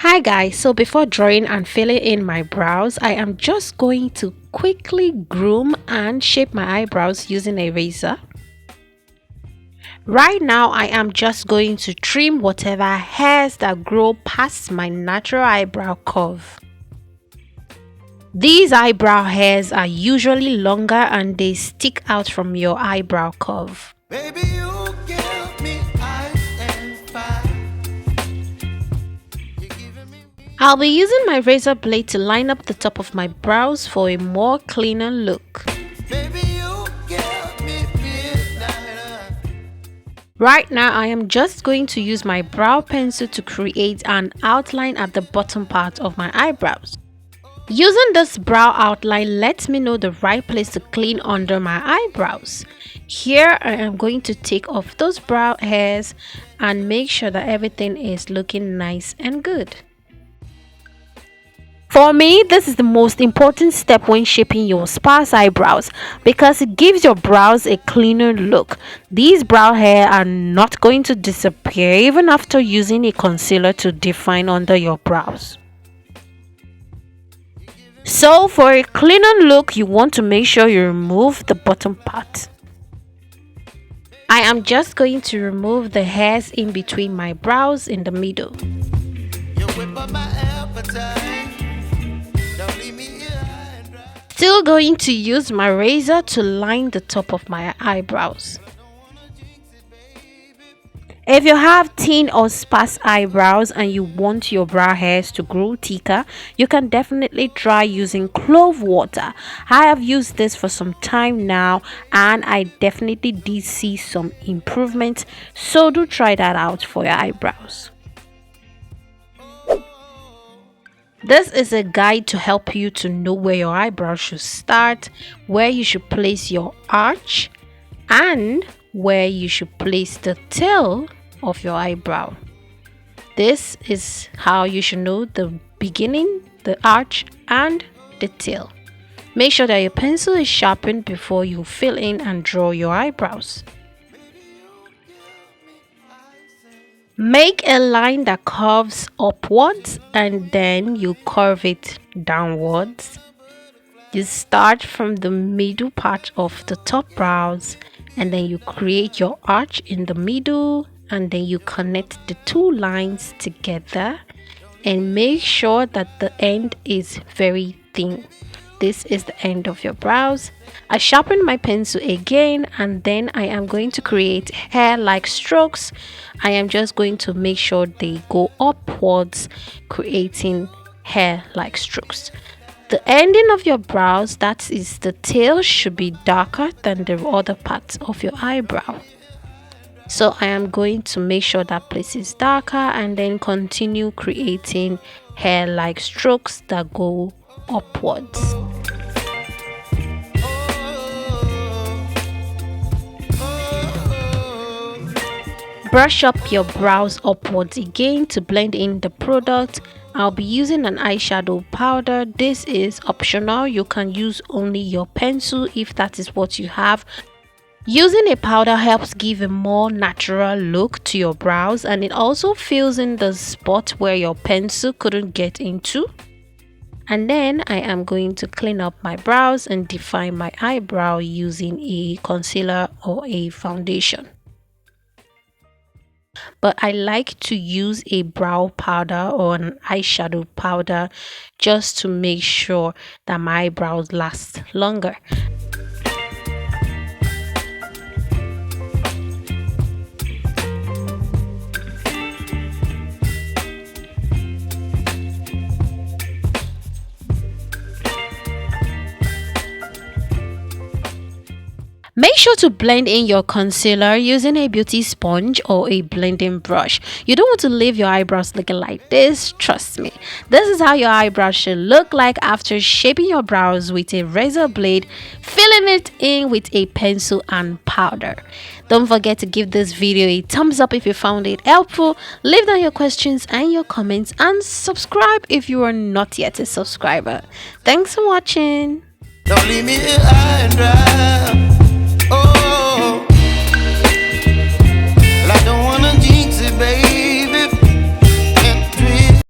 Hi guys, so before drawing and filling in my brows, I am just going to quickly groom and shape my eyebrows using a razor. Right now, I am just going to trim whatever hairs that grow past my natural eyebrow curve. These eyebrow hairs are usually longer and they stick out from your eyebrow curve. Baby, you give me ice and fire. I'll be using my razor blade to line up the top of my brows for a more cleaner look. Right now, I am just going to use my brow pencil to create an outline at the bottom part of my eyebrows. Using this brow outline lets me know the right place to clean under my eyebrows. Here I am going to take off those brow hairs and make sure that everything is looking nice and good. For me, this is the most important step when shaping your sparse eyebrows because it gives your brows a cleaner look. These brow hair are not going to disappear even after using a concealer to define under your brows. So for a cleaner look, you want to make sure you remove the bottom part. I am just going to remove the hairs in between my brows in the middle. Still going to use my razor to line the top of my eyebrows. If you have thin or sparse eyebrows and you want your brow hairs to grow thicker, you can definitely try using clove water. I have used this for some time now and I definitely did see some improvement, so do try that out for your eyebrows. This is a guide to help you to know where your eyebrows should start, where you should place your arch, and where you should place the tail of your eyebrow. This is how you should know the beginning, the arch, and the tail. Make sure that your pencil is sharpened before you fill in and draw your eyebrows. Make a line that curves upwards and then you curve it downwards. You start from the middle part of the top brows and then you create your arch in the middle and then you connect the two lines together and make sure that the end is very thin. This is the end of your brows. I sharpen my pencil again and then I am going to create hair-like strokes. I am just going to make sure they go upwards, creating hair-like strokes. The ending of your brows, that is the tail, should be darker than the other parts of your eyebrow. So I am going to make sure that place is darker and then continue creating hair-like strokes that go upwards. Brush up your brows upwards again to blend in the product. I'll be using an eyeshadow powder. This is optional. You can use only your pencil if that is what you have. Using a powder helps give a more natural look to your brows and it also fills in the spot where your pencil couldn't get into. And then I am going to clean up my brows and define my eyebrow using a concealer or a foundation. But I like to use a brow powder or an eyeshadow powder just to make sure that my eyebrows last longer. Make sure to blend in your concealer using a beauty sponge or a blending brush. You don't want to leave your eyebrows looking like this, trust me. This is how your eyebrows should look like after shaping your brows with a razor blade, filling it in with a pencil and powder. Don't forget to give this video a thumbs up if you found it helpful. Leave down your questions and your comments and subscribe if you are not yet a subscriber. Thanks for watching. Don't leave me high and dry. Oh.